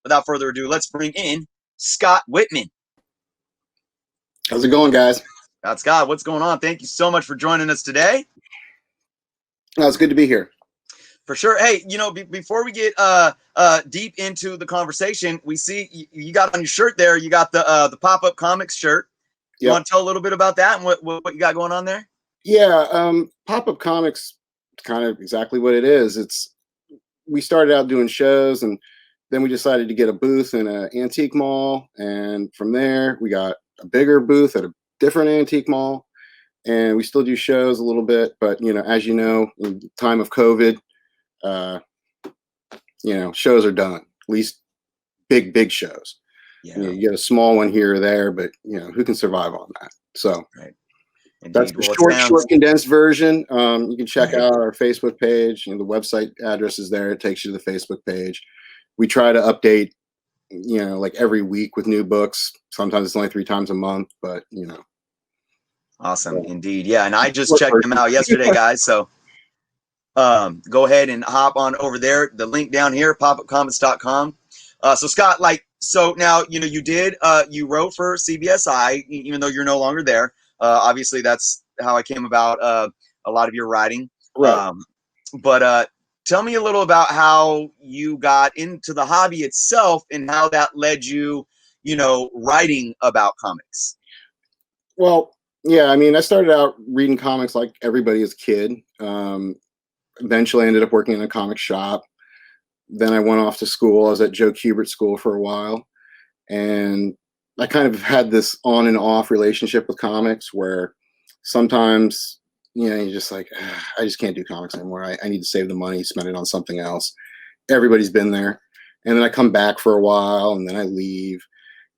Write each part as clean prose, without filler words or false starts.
without further ado, let's bring in Scott Whitman. How's it going, guys? Scott, what's going on? Thank you so much for joining us today. No, it's good to be here. For sure. Hey, before we get deep into the conversation, we see you got on your shirt there. You got the pop-up comics shirt. You want to tell a little bit about that and what you got going on there? Yeah, pop-up comics, kind of exactly what it is. We started out doing shows, and then we decided to get a booth in an antique mall, and from there we got a bigger booth at a different antique mall, and we still do shows a little bit. But as you know, in the time of COVID, shows are done. At least big shows. Yeah. You get a small one here or there, but who can survive on that? So right. That's the short condensed version. You can check out our Facebook page. The website address is there. It takes you to the Facebook page. We try to update, like every week with new books. Sometimes it's only 3 times a month, but Awesome, indeed. Yeah, and I just checked them out yesterday, guys. So go ahead and hop on over there. The link down here, popupcomics.com. So Scott, so now you wrote for CBSI, even though you're no longer there. Obviously, that's how I came about a lot of your writing. Right. But tell me a little about how you got into the hobby itself and how that led you, writing about comics. Well, yeah, I started out reading comics like everybody as a kid. Eventually, I ended up working in a comic shop. Then I went off to school. I was at Joe Kubert School for a while. And I kind of had this on and off relationship with comics where sometimes, you're just like, I just can't do comics anymore. I need to save the money, spend it on something else. Everybody's been there. And then I come back for a while and then I leave.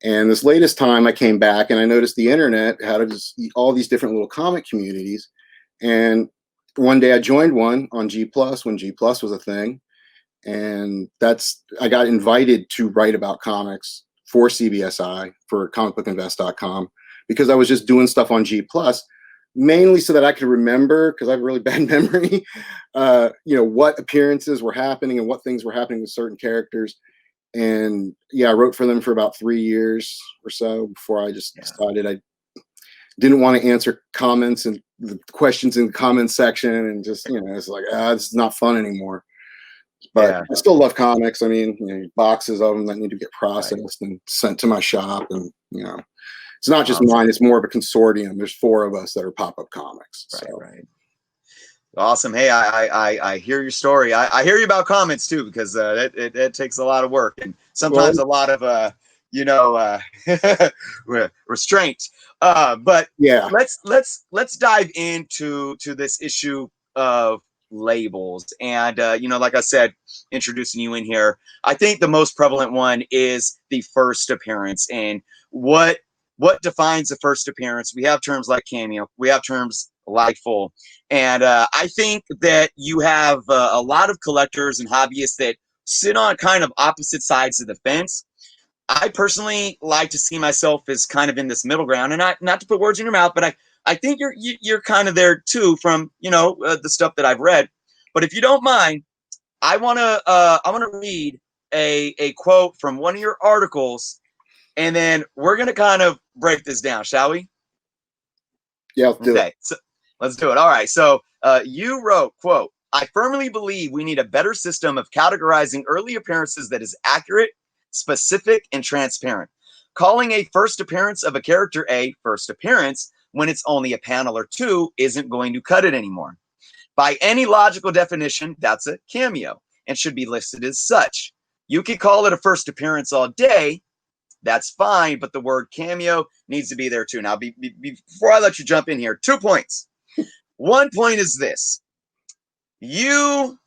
And this latest time I came back and I noticed the internet had all these different little comic communities. And one day I joined one on G Plus when G Plus was a thing. And I got invited to write about comics for CBSI, for comicbookinvest.com, because I was just doing stuff on G Plus, mainly so that I could remember, because I have a really bad memory, what appearances were happening and what things were happening with certain characters. And yeah, I wrote for them for about 3 years or so before I just decided I didn't want to answer comments and the questions in the comments section, and just, it's like, this is not fun anymore. But I still love comics. Boxes of them that need to get processed and sent to my shop. And, it's not just mine. It's more of a consortium. There's 4 of us that are pop-up comics. Right. Awesome. Hey, I hear your story. I hear you about comments too, because it takes a lot of work and sometimes a lot of, restraint. But yeah, let's dive into this issue of labels. And like I said, introducing you in here, I think the most prevalent one is the first appearance. And what defines the first appearance? We have terms like cameo, we have terms like full, and I think that you have a lot of collectors and hobbyists that sit on kind of opposite sides of the fence. I personally like to see myself as kind of in this middle ground, and not to put words in your mouth, but I think you're kind of there too, from the stuff that I've read. But if you don't mind, I wanna read a quote from one of your articles, and then we're gonna kind of break this down, shall we? Yeah, let's do it. So let's do it. All right. So you wrote, quote, "I firmly believe we need a better system of categorizing early appearances that is accurate, specific, and transparent. Calling a first appearance of a character a first appearance when it's only a panel or 2 isn't going to cut it anymore. By any logical definition, that's a cameo and should be listed as such. You could call it a first appearance all day. That's fine, but the word cameo needs to be there too." Now, before I let you jump in here, 2 points. One point is this. You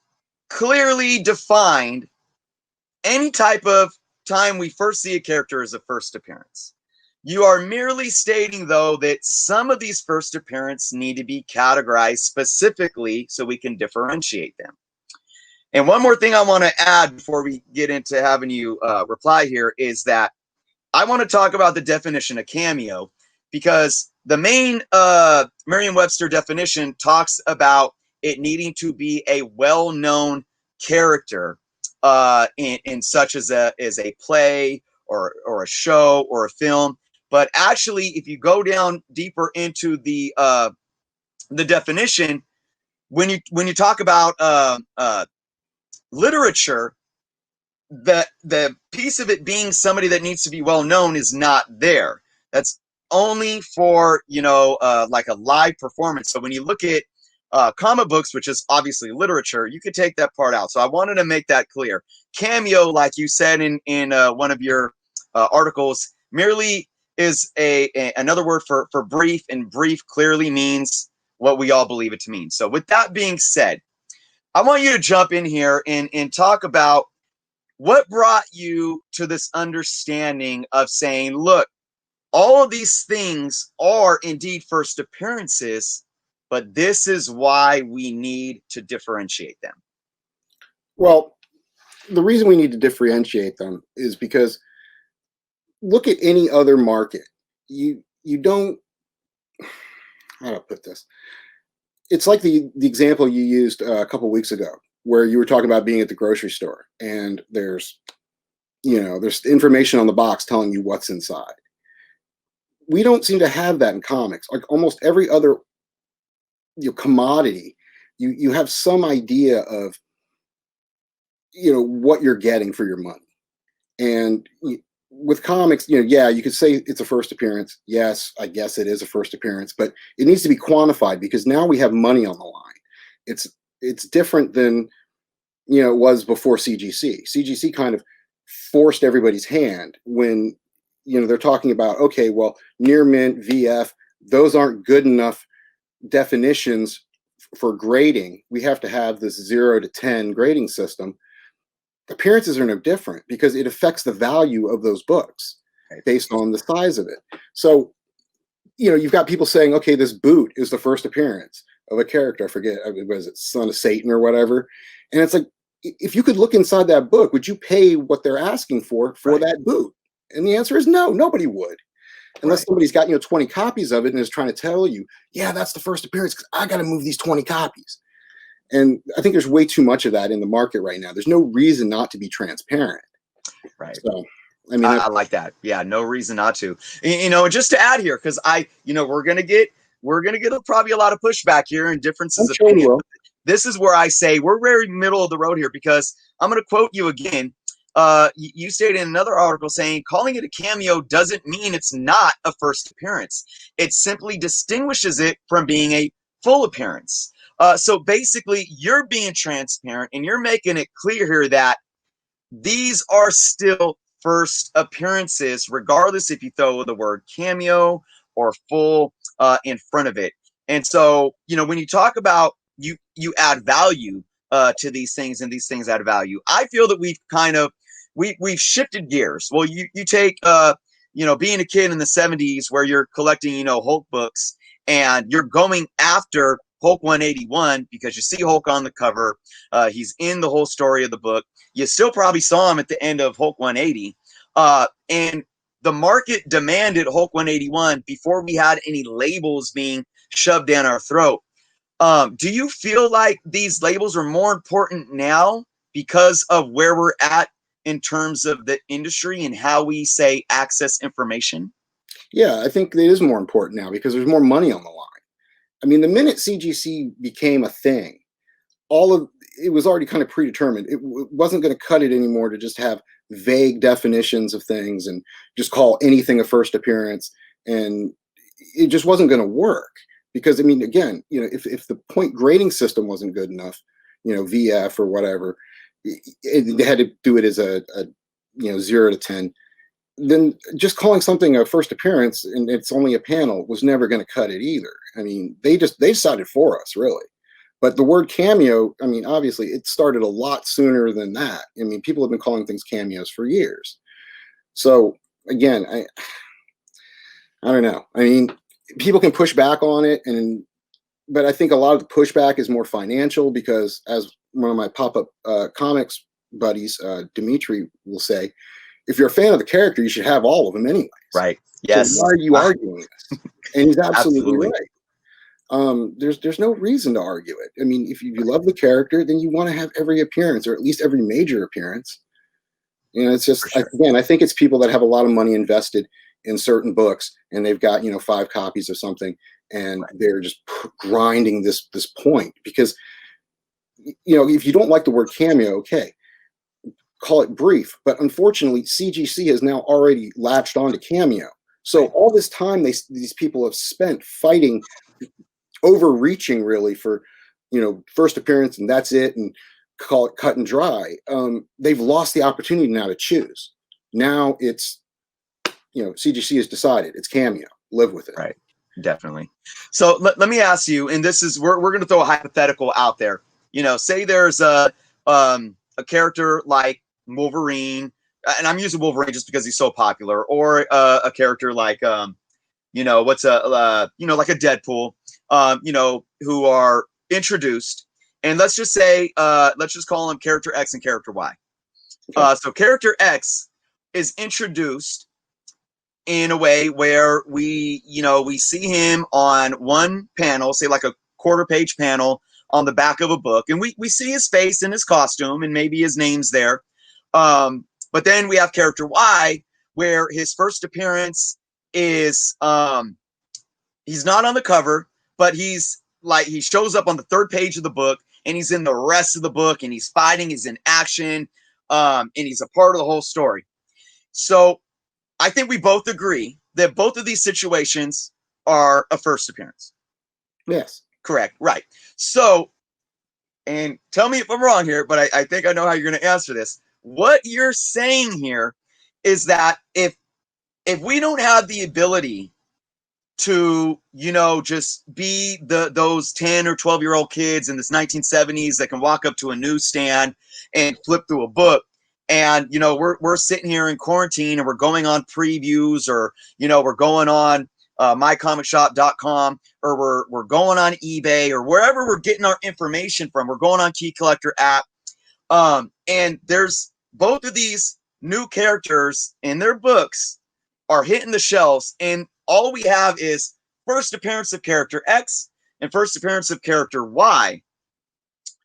clearly defined any type of time we first see a character as a first appearance. You are merely stating, though, that some of these first appearances need to be categorized specifically so we can differentiate them. And one more thing I want to add before we get into having you reply here is that I want to talk about the definition of cameo, because the main Merriam-Webster definition talks about it needing to be a well-known character in such as a play or a show or a film. But actually, if you go down deeper into the definition, when you talk about literature, the piece of it being somebody that needs to be well known is not there. That's only for like a live performance. So when you look at comic books, which is obviously literature, you could take that part out. So I wanted to make that clear. Cameo, like you said in one of your articles, merely is another word for brief, and brief clearly means what we all believe it to mean. So with that being said, I want you to jump in here and talk about what brought you to this understanding of saying, look, all of these things are indeed first appearances, but this is why we need to differentiate them. Well, the reason we need to differentiate them is because look at any other market. You don't, how do I put this? It's like the example you used a couple weeks ago, where you were talking about being at the grocery store and there's information on the box telling you what's inside. We don't seem to have that in comics. Like almost every other commodity, you have some idea of what you're getting for your money. And with comics, yeah, you could say it's a first appearance. Yes, I guess it is a first appearance, but it needs to be quantified because now we have money on the line. It's different than it was before CGC. CGC kind of forced everybody's hand when they're talking about, okay, well, near mint, VF, those aren't good enough definitions for grading. We have to have this 0 to 10 grading system. Appearances are no different because it affects the value of those books based on the size of it. So, you've got people saying, okay, this boot is the first appearance of a character. I forget, was it Son of Satan or whatever? And it's like, if you could look inside that book, would you pay what they're asking for that boot? And the answer is no, nobody would. Unless somebody's got 20 copies of it and is trying to tell you, yeah, that's the first appearance because I got to move these 20 copies. And I think there's way too much of that in the market right now. There's no reason not to be transparent. Right. So, I mean, I like that. Yeah, no reason not to. Just to add here, because we're gonna get probably a lot of pushback here and differences of opinion. This is where I say we're very middle of the road here because I'm going to quote you again. You stated in another article saying calling it a cameo doesn't mean it's not a first appearance. It simply distinguishes it from being a full appearance. So basically, you're being transparent and you're making it clear here that these are still first appearances, regardless if you throw the word cameo or full in front of it. And so, when you talk about you add value to these things and these things add value, I feel that we've shifted gears. Well, you take being a kid in the 70s where you're collecting Hulk books and you're going after Hulk 181 because you see Hulk on the cover. He's in the whole story of the book. You still probably saw him at the end of Hulk 180. And the market demanded Hulk 181 before we had any labels being shoved down our throat. Do you feel like these labels are more important now because of where we're at in terms of the industry and how we say access information? Yeah, I think it is more important now because there's more money on the line. I mean, the minute CGC became a thing, it was already kind of predetermined. It wasn't going to cut it anymore to just have vague definitions of things and just call anything a first appearance. And it just wasn't going to work because, I mean, again, if the point grading system wasn't good enough, VF or whatever, they had to do it as a 0 to 10. Then just calling something a first appearance and it's only a panel was never going to cut it either. I mean, they decided for us, really. But the word cameo, I mean, obviously it started a lot sooner than that. I mean, people have been calling things cameos for years. So again, I don't know. I mean, people can push back on it, but I think a lot of the pushback is more financial because, as one of my pop-up comics buddies, Dimitri, will say, if you're a fan of the character, you should have all of them anyway. Right. Yes. So why are you arguing this? And he's absolutely right. There's no reason to argue it. I mean, if you love the character, then you want to have every appearance, or at least every major appearance. You know, it's just, For sure. again, I think it's people that have a lot of money invested in certain books, and they've got, 5 copies of something, and Right. they're just grinding this point because, if you don't like the word cameo, okay, call it brief. But unfortunately, CGC has now already latched onto Cameo. So Right. all this time these people have spent fighting, overreaching really for, first appearance and that's it, and call it cut and dry. They've lost the opportunity now to choose. Now it's, CGC has decided it's Cameo. Live with it. Right. Definitely. So let me ask you, and this is we're going to throw a hypothetical out there. Say there's a character like Wolverine, and I'm using Wolverine just because he's so popular, or a character like what's like a Deadpool, who are introduced, and let's just say let's just call him character X and character Y. Okay. So character X is introduced in a way where we see him on one panel, say like a quarter-page panel on the back of a book, and we see his face and his costume and maybe his name's there. But then we have character Y, where his first appearance is he's not on the cover, but he's like he shows up on the third page of the book, and he's in the rest of the book, and he's fighting, he's in action, and he's a part of the whole story. So I think we both agree that both of these situations are a first appearance. Yes. Correct. Right. So, and tell me if I'm wrong here, but I think I know how you're going to answer this. What you're saying here is that if we don't have the ability to just be those 10 or 12-year-old kids in this 1970s that can walk up to a newsstand and flip through a book, and we're sitting here in quarantine and we're going on previews, or we're going on mycomicshop.com, or we're going on eBay, or wherever we're getting our information from. We're going on Key Collector app, and there's both of these new characters in their books are hitting the shelves, and all we have is first appearance of character X and first appearance of character Y.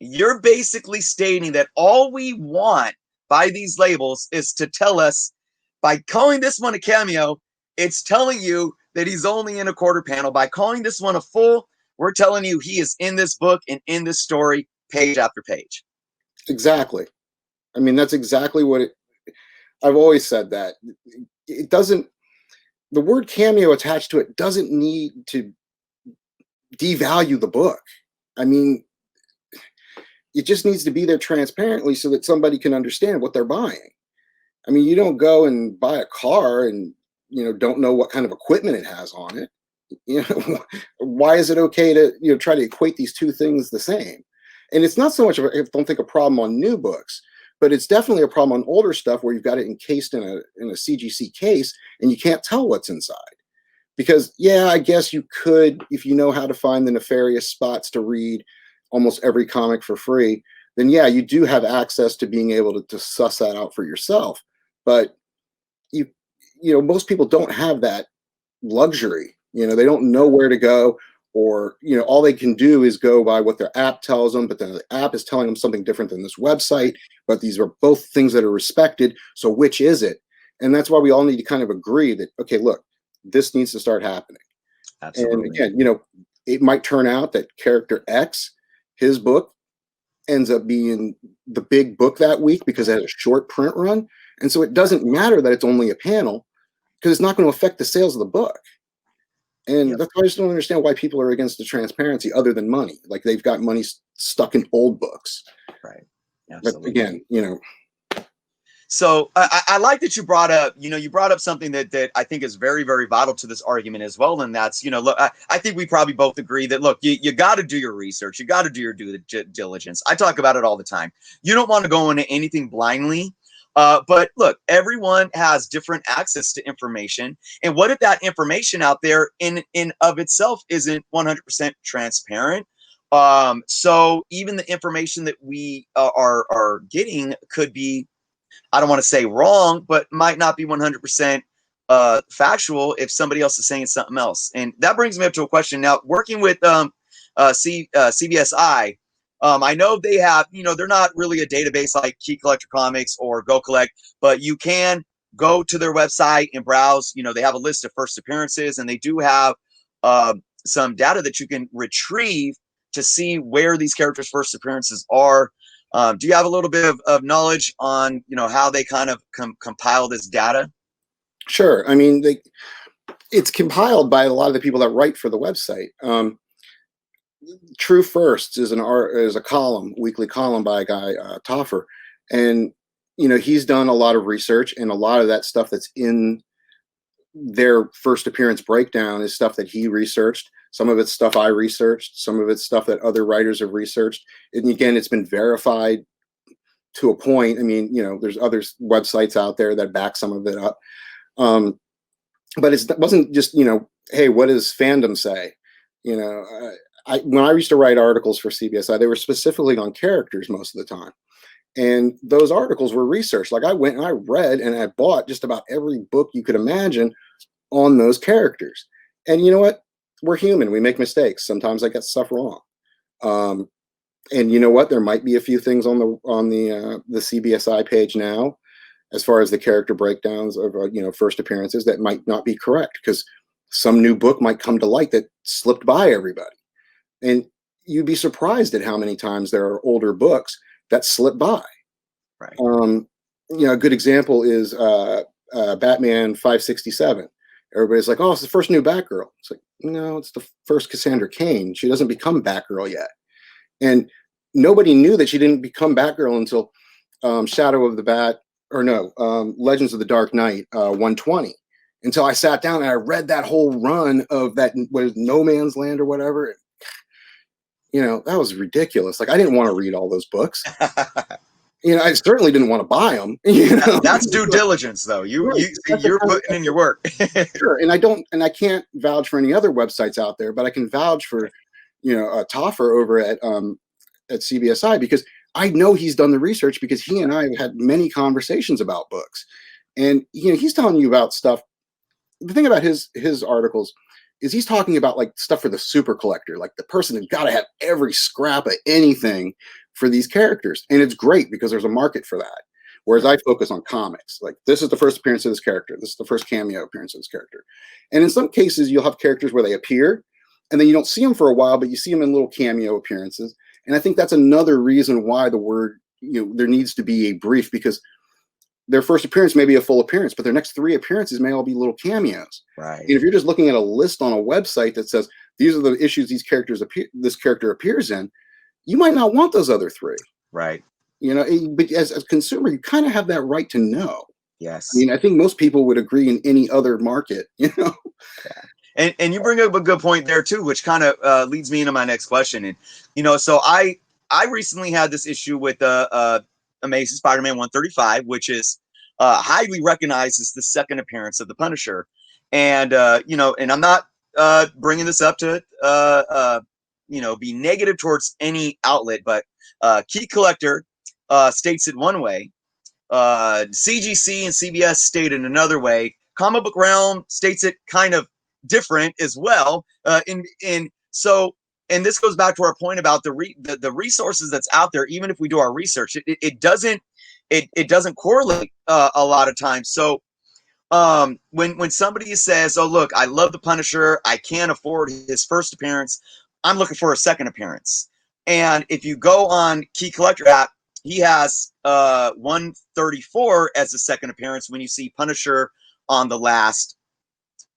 You're basically stating that all we want by these labels is to tell us, by calling this one a cameo, it's telling you that he's only in a quarter panel. By calling this one a full, we're telling you he is in this book and in this story, page after page. Exactly. I mean, that's exactly what I've always said that. It doesn't, the word cameo attached to it doesn't need to devalue the book. I mean, it just needs to be there transparently so that somebody can understand what they're buying. I mean, you don't go and buy a car and, don't know what kind of equipment it has on it. Why is it okay to, try to equate these two things the same? And it's not so much of I don't think a problem on new books, but it's definitely a problem on older stuff where you've got it encased in a CGC case and you can't tell what's inside. Because yeah, I guess you could, if you know how to find the nefarious spots to read almost every comic for free, then yeah, you do have access to being able to suss that out for yourself. But most people don't have that luxury. They don't know where to go, or all they can do is go by what their app tells them, but then the app is telling them something different than this website. But these are both things that are respected, so which is it? And that's why we all need to kind of agree that, okay, look, this needs to start happening. Absolutely. And again, it might turn out that character X, his book, ends up being the big book that week because it has a short print run, and so it doesn't matter that it's only a panel, because it's not going to affect the sales of the book. And Yep. that's why I just don't understand why people are against the transparency other than money. Like they've got money stuck in old books. Right. Absolutely. But again, So I like that you brought up, you brought up something that I think is very, very vital to this argument as well. And that's, look, I think we probably both agree that, look, you got to do your research. You got to do your due diligence. I talk about it all the time. You don't want to go into anything blindly. But look, everyone has different access to information. And what if that information out there in of itself isn't 100% transparent? So even the information that we are getting could be, I don't want to say wrong, but might not be 100% factual if somebody else is saying something else. And that brings me up to a question. Now, working with CBSI, I know they have, they're not really a database like Key Collector Comics or Go Collect, but you can go to their website and browse. They have a list of first appearances, and they do have some data that you can retrieve to see where these characters' first appearances are. Do you have a little bit of knowledge on, how they kind of compile this data? Sure. I mean, it's compiled by a lot of the people that write for the website. True Firsts is a column, weekly column by a guy, Toffer, and he's done a lot of research, and a lot of that stuff that's in their first appearance breakdown is stuff that he researched. Some of it's stuff I researched. Some of it's stuff that other writers have researched. And again, it's been verified to a point. I mean, there's other websites out there that back some of it up. But it wasn't just, hey, what does fandom say? When I used to write articles for CBSI, they were specifically on characters most of the time. And those articles were researched. Like I went and I read and I bought just about every book you could imagine on those characters. And you know what? We're human. We make mistakes. Sometimes I get stuff wrong. And you know what? There might be a few things on the CBSI page now, as far as the character breakdowns of first appearances, that might not be correct, because some new book might come to light that slipped by everybody. And you'd be surprised at how many times there are older books that slip by. Right. A good example is Batman 567. Everybody's like, oh, it's the first new Batgirl. It's like, no, it's the first Cassandra Cain. She doesn't become Batgirl yet. And nobody knew that she didn't become Batgirl until Shadow of the Bat, or no, Legends of the Dark Knight 120. Until I sat down and I read that whole run of that, was No Man's Land or whatever. That was ridiculous. Like, I didn't want to read all those books. I certainly didn't want to buy them. That's due diligence, though. You're putting in your work. Sure. And I can't vouch for any other websites out there, but I can vouch for, Toffer over at CBSI, because I know he's done the research, because he and I have had many conversations about books, and he's telling you about stuff. The thing about his articles is he's talking about like stuff for the super collector, like the person who's got to have every scrap of anything for these characters. And it's great because there's a market for that. Whereas I focus on comics. Like, this is the first appearance of this character. This is the first cameo appearance of this character. And in some cases, you'll have characters where they appear and then you don't see them for a while, but you see them in little cameo appearances. And I think that's another reason why the word, there needs to be a brief, because their first appearance may be a full appearance, but their next 3 appearances may all be little cameos. Right. And if you're just looking at a list on a website that says these are the issues this character appears in, you might not want those other 3. Right. But as a consumer, you kind of have that right to know. Yes. I mean, I think most people would agree in any other market. Yeah. And you bring up a good point there too, which kind of leads me into my next question. And so I recently had this issue with Amazing Spider-Man 135, which is highly recognized as the second appearance of the Punisher. And and I'm not bringing this up to be negative towards any outlet, but Key Collector states it one way, CGC and CBS state it another way. Comic Book Realm states it kind of different as well. And this goes back to our point about the resources that's out there. Even if we do our research, it doesn't correlate a lot of times. So when somebody says, "Oh, look, I love the Punisher, I can't afford his first appearance, I'm looking for a second appearance," and if you go on Key Collector app, he has 134 as the second appearance when you see Punisher on the last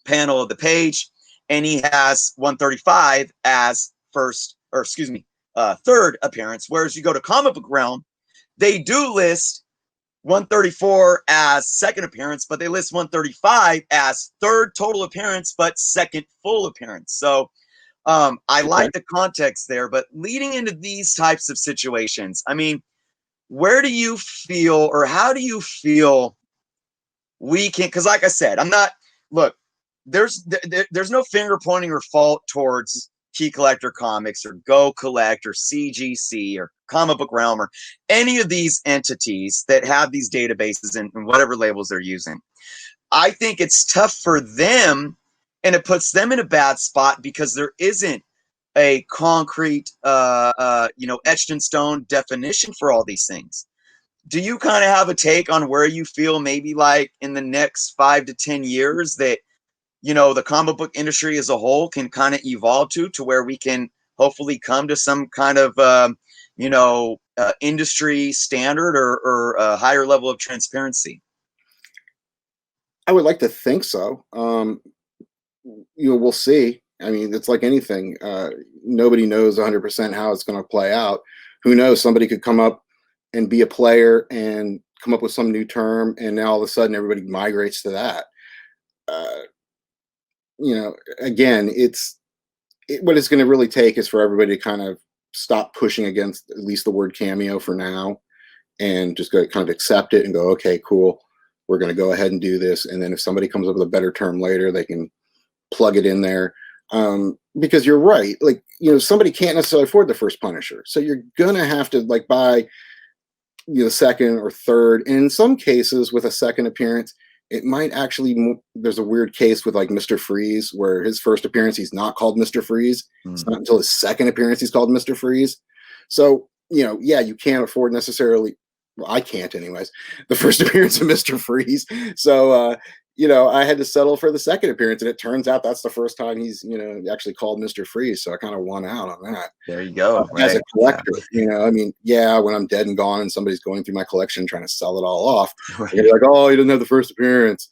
panel of the page, and he has 135 as third appearance. Whereas you go to Comic Book Realm, they do list 134 as second appearance, but they list 135 as third total appearance, but second full appearance. So I like the context there, but leading into these types of situations, I mean, where do you feel, or how do you feel we can, because like I said, there's no finger pointing or fault towards Key Collector Comics or Go Collect or CGC or Comic Book Realm or any of these entities that have these databases and whatever labels they're using. I think it's tough for them, and it puts them in a bad spot because there isn't a concrete, etched in stone definition for all these things. Do you kind of have a take on where you feel maybe like in the next 5 to 10 years that, the comic book industry as a whole can kind of evolve to where we can hopefully come to some kind of, industry standard or a higher level of transparency? I would like to think so. We'll see. I mean, it's like anything. Nobody knows 100% how it's going to play out. Who knows? Somebody could come up and be a player and come up with some new term, and now all of a sudden everybody migrates to that. Uh, Again, what it's going to really take is for everybody to kind of stop pushing against at least the word cameo for now, and just go kind of accept it and go, okay, cool. We're going to go ahead and do this. And then if somebody comes up with a better term later, they can plug it in there. Because you're right. Like, somebody can't necessarily afford the first Punisher. So you're going to have to like buy, the second or third. And in some cases with a second appearance, it might actually, there's a weird case with like Mr. Freeze, where his first appearance, he's not called Mr. Freeze. It's not until his second appearance, he's called Mr. Freeze. So, yeah, you can't afford necessarily, well, I can't anyways, the first appearance of Mr. Freeze. So, I had to settle for the second appearance, and it turns out that's the first time he's, actually called Mr. Freeze. So I kind of won out on that. There you go. As a collector, I mean, yeah, when I'm dead and gone and somebody's going through my collection trying to sell it all off, you're like, oh, he doesn't have the first appearance.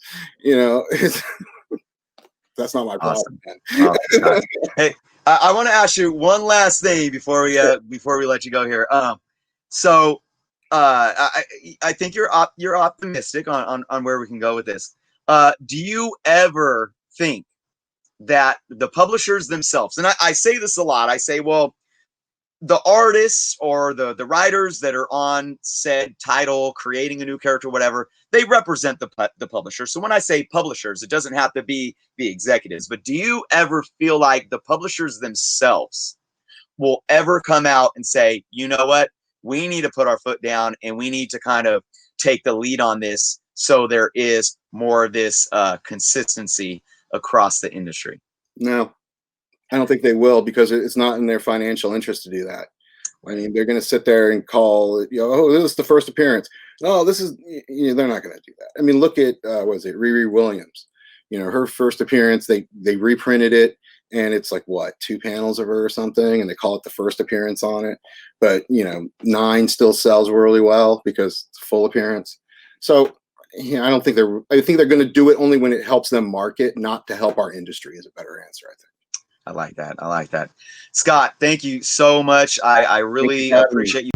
That's not my problem. Awesome. Hey, I want to ask you one last thing before we let you go here. So I think you're optimistic on where we can go with this. Do you ever think that the publishers themselves, and I say this a lot, I say, well, the artists or the writers that are on said title, creating a new character, whatever, they represent the publisher. So when I say publishers, it doesn't have to be the executives, but do you ever feel like the publishers themselves will ever come out and say, you know what, we need to put our foot down and we need to kind of take the lead on this so there is more of this consistency across the industry? No, I don't think they will, because it's not in their financial interest to do that. I mean, they're going to sit there and call it, oh, this is the first appearance. Oh, this is, they're not going to do that. I mean, look at, was it Riri Williams? Her first appearance, they reprinted it, and it's like, what, 2 panels of her or something, and they call it the first appearance on it. But, 9 still sells really well because it's a full appearance. So, I think they're going to do it only when it helps them market, not to help our industry, is a better answer, I think. I like that. Scott, thank you so much. I really appreciate you